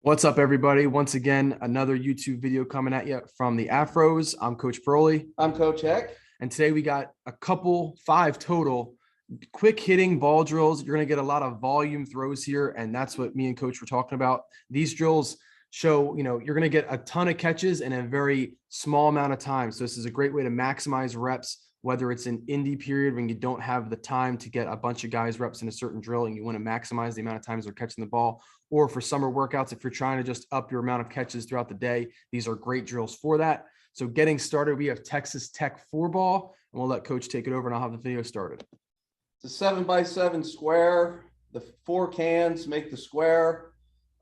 What's up, everybody? Once again, another YouTube video coming at you from the Afros. I'm Coach Broly. I'm Coach Heck. And today we got five total quick hitting ball drills. You're going to get a lot of volume throws here. And that's what me and Coach were talking about. These drills show, you're going to get a ton of catches in a very small amount of time. So this is a great way to maximize reps, whether it's an indie period when you don't have the time to get a bunch of guys reps in a certain drill and you want to maximize the amount of times they're catching the ball, or for summer workouts, if you're trying to just up your amount of catches throughout the day, these are great drills for that. So getting started, we have Texas Tech 4-ball, and we'll let Coach take it over and I'll have the video started. It's a 7x7 square. The 4 cans make the square,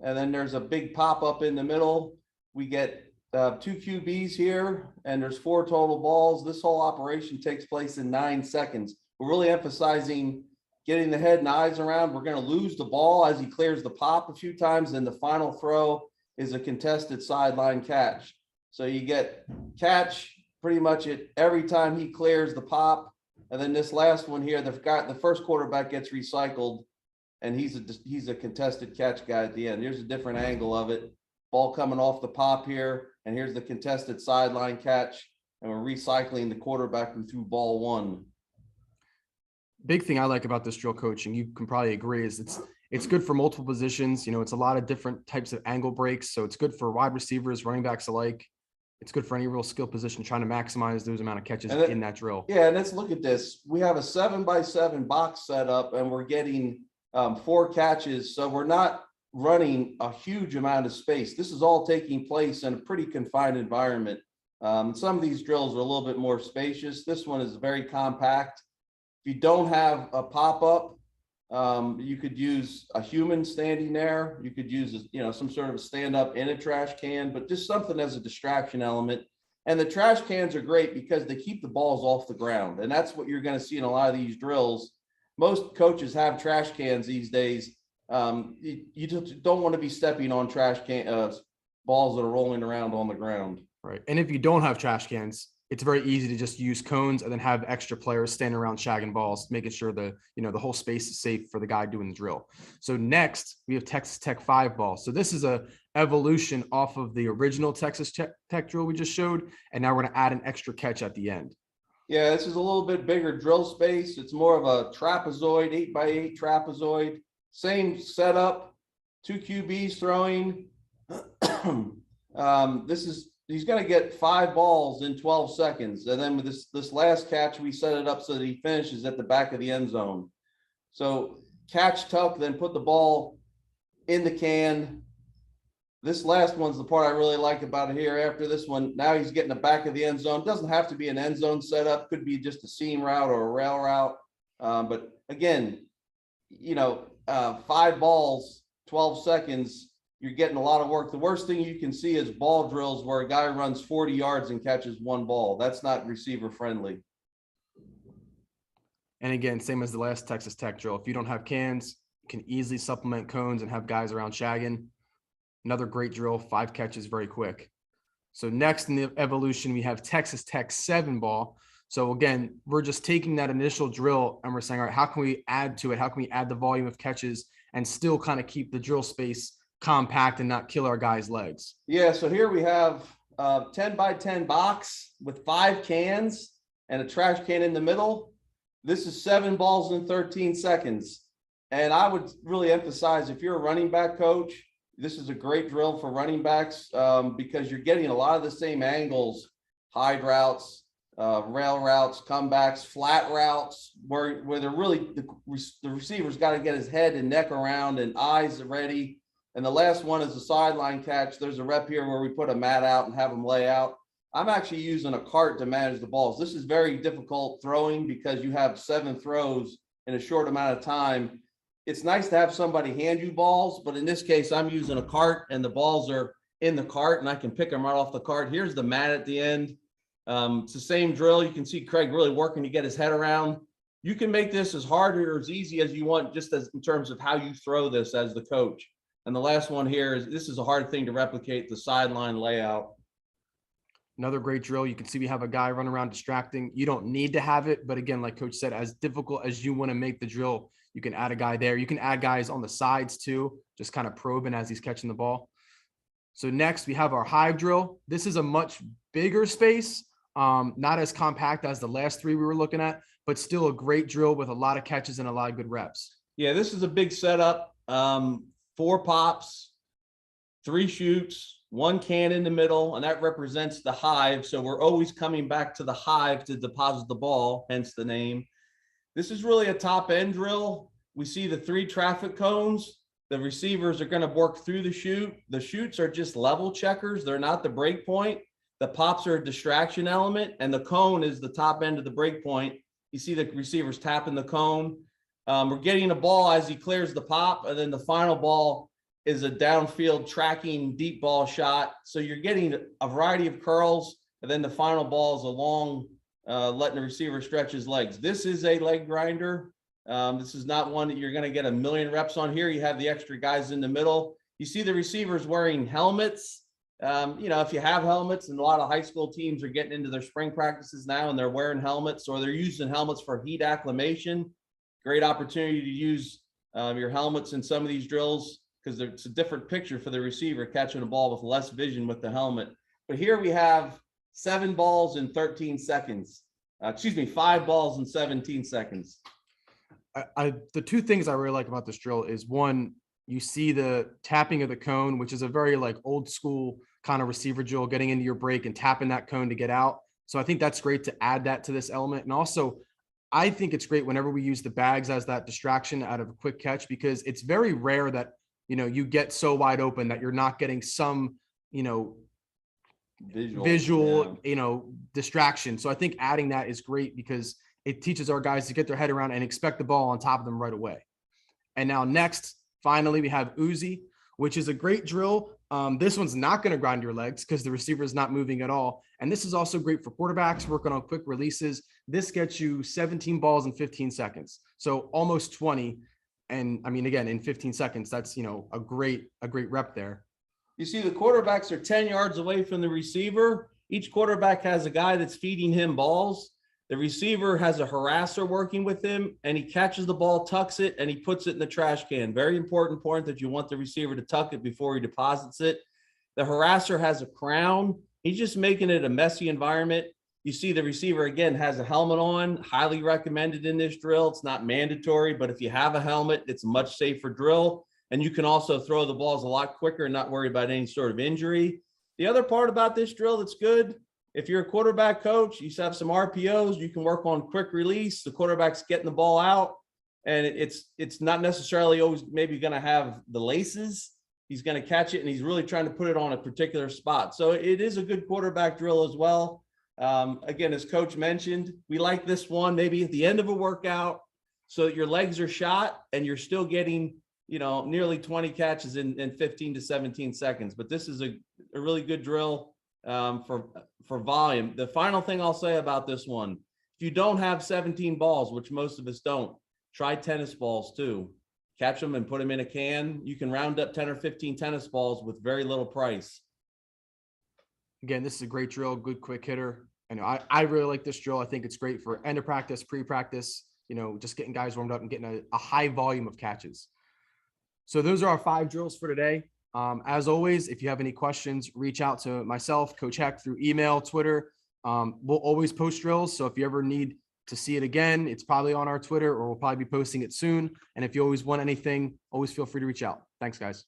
and then there's a big pop-up in the middle. We get 2 QBs here, and there's 4 total balls. This whole operation takes place in 9 seconds. We're really emphasizing getting the head and eyes around. We're going to lose the ball as he clears the pop a few times, and the final throw is a contested sideline catch. So you get catch pretty much at every time he clears the pop. And then this last one here, the first quarterback gets recycled, and he's a contested catch guy at the end. Here's a different angle of it. Ball coming off the pop here, and here's the contested sideline catch, and we're recycling the quarterback who threw ball 1. Big thing I like about this drill, Coach, and you can probably agree, is it's good for multiple positions. It's a lot of different types of angle breaks. So it's good for wide receivers, running backs alike. It's good for any real skill position trying to maximize those amount of catches in that drill. Yeah, and let's look at this. We have a 7x7 box set up, and we're getting 4 catches. So we're not running a huge amount of space. This is all taking place in a pretty confined environment. Some of these drills are a little bit more spacious. This one is very compact. If you don't have a pop-up, you could use a human standing there. You could use, some sort of a stand-up in a trash can, but just something as a distraction element. And the trash cans are great because they keep the balls off the ground. And that's what you're going to see in a lot of these drills. Most coaches have trash cans these days. You just don't want to be stepping on trash can balls that are rolling around on the ground. Right. And if you don't have trash cans, it's very easy to just use cones and then have extra players standing around shagging balls, making sure the whole space is safe for the guy doing the drill. So next we have Texas Tech 5-ball. So this is a evolution off of the original Texas Tech drill we just showed. And now we're going to add an extra catch at the end. Yeah, this is a little bit bigger drill space. It's more of a trapezoid, 8x8 trapezoid. Same setup, 2 QBs throwing. He's going to get 5 balls in 12 seconds. And then with this last catch, we set it up so that he finishes at the back of the end zone. So catch, tuck, then put the ball in the can. This last one's the part I really like about it here. After this one, now he's getting the back of the end zone. It doesn't have to be an end zone setup. Could be just a seam route or a rail route. But again, 5 balls, 12 seconds, you're getting a lot of work. The worst thing you can see is ball drills where a guy runs 40 yards and catches 1 ball. That's not receiver friendly. And again, same as the last Texas Tech drill. If you don't have cans, you can easily supplement cones and have guys around shagging. Another great drill, 5 catches very quick. So next in the evolution, we have Texas Tech 7-ball. So again, we're just taking that initial drill and we're saying, all right, how can we add to it? How can we add the volume of catches and still kind of keep the drill space compact and not kill our guys' legs? Yeah, so here we have a 10x10 box with 5 cans and a trash can in the middle. This is 7 balls in 13 seconds. And I would really emphasize, if you're a running back coach, this is a great drill for running backs because you're getting a lot of the same angles, hide routes, rail routes, comebacks, flat routes, where they're really, the receiver's got to get his head and neck around and eyes ready. And the last one is a sideline catch. There's a rep here where we put a mat out and have them lay out. I'm actually using a cart to manage the balls. This is very difficult throwing because you have 7 throws in a short amount of time. It's nice to have somebody hand you balls, but in this case, I'm using a cart and the balls are in the cart and I can pick them right off the cart. Here's the mat at the end. It's the same drill. You can see Craig really working to get his head around. You can make this as hard or as easy as you want, just as in terms of how you throw this as the coach. And the last one here is, this is a hard thing to replicate, the sideline layout. Another great drill. You can see we have a guy running around distracting. You don't need to have it, but again, like Coach said, as difficult as you want to make the drill, you can add a guy there. You can add guys on the sides too, just kind of probing as he's catching the ball. So next we have our Hive drill. This is a much bigger space, not as compact as the last three we were looking at, but still a great drill with a lot of catches and a lot of good reps. Yeah, this is a big setup. 4 pops, 3 shoots, 1 can in the middle, and that represents the hive. So we're always coming back to the hive to deposit the ball, hence the name. This is really a top end drill. We see the 3 traffic cones. The receivers are going to work through the chute. The chutes are just level checkers. They're not the break point. The pops are a distraction element, and the cone is the top end of the break point. You see the receivers tapping the cone. We're getting a ball as he clears the pop, and then the final ball is a downfield tracking deep ball shot. So you're getting a variety of curls, and then the final ball is a long, letting the receiver stretch his legs. This is a leg grinder. This is not one that you're going to get a million reps on here. You have the extra guys in the middle. You see the receivers wearing helmets. If you have helmets, and a lot of high school teams are getting into their spring practices now and they're wearing helmets, or they're using helmets for heat acclimation. Great opportunity to use your helmets in some of these drills, because it's a different picture for the receiver catching a ball with less vision with the helmet. But here we have 7 balls in 13 seconds. 5 balls in 17 seconds. The 2 things I really like about this drill is, one, you see the tapping of the cone, which is a very like old school kind of receiver drill, getting into your break and tapping that cone to get out. So I think that's great to add that to this element. And also, I think it's great whenever we use the bags as that distraction out of a quick catch, because it's very rare that, you get so wide open that you're not getting some, visual, distraction. So I think adding that is great, because it teaches our guys to get their head around and expect the ball on top of them right away. And now next, finally, we have Uzi, which is a great drill. This one's not going to grind your legs because the receiver is not moving at all. And this is also great for quarterbacks working on quick releases. This gets you 17 balls in 15 seconds. So almost 20. And I mean, again, in 15 seconds, that's, a great rep there. You see the quarterbacks are 10 yards away from the receiver. Each quarterback has a guy that's feeding him balls. The receiver has a harasser working with him, and he catches the ball, tucks it, and he puts it in the trash can. Very important point that you want the receiver to tuck it before he deposits it. The harasser has a crown. He's just making it a messy environment. You see the receiver, again, has a helmet on. Highly recommended in this drill. It's not mandatory, but if you have a helmet, it's a much safer drill. And you can also throw the balls a lot quicker and not worry about any sort of injury. The other part about this drill that's good, if you're a quarterback coach, you have some RPOs, you can work on quick release. The quarterback's getting the ball out, and it's not necessarily always maybe going to have the laces. He's going to catch it, and he's really trying to put it on a particular spot. So it is a good quarterback drill as well. Again, as coach mentioned, we like this one maybe at the end of a workout, so that your legs are shot and you're still getting, nearly 20 catches in 15 to 17 seconds. But this is a really good drill for volume. The final thing I'll say about this one, if you don't have 17 balls, which most of us don't, try tennis balls too. Catch them and put them in a can. You can round up 10 or 15 tennis balls with very little price. Again, this is a great drill, good quick hitter. I really like this drill. I think it's great for end of practice, pre-practice, just getting guys warmed up and getting a high volume of catches. So those are our 5 drills for today. As always, if you have any questions, reach out to myself, Coach Heck, through email, Twitter. We'll always post drills. So if you ever need to see it again, it's probably on our Twitter, or we'll probably be posting it soon. And if you always want anything, always feel free to reach out. Thanks, guys.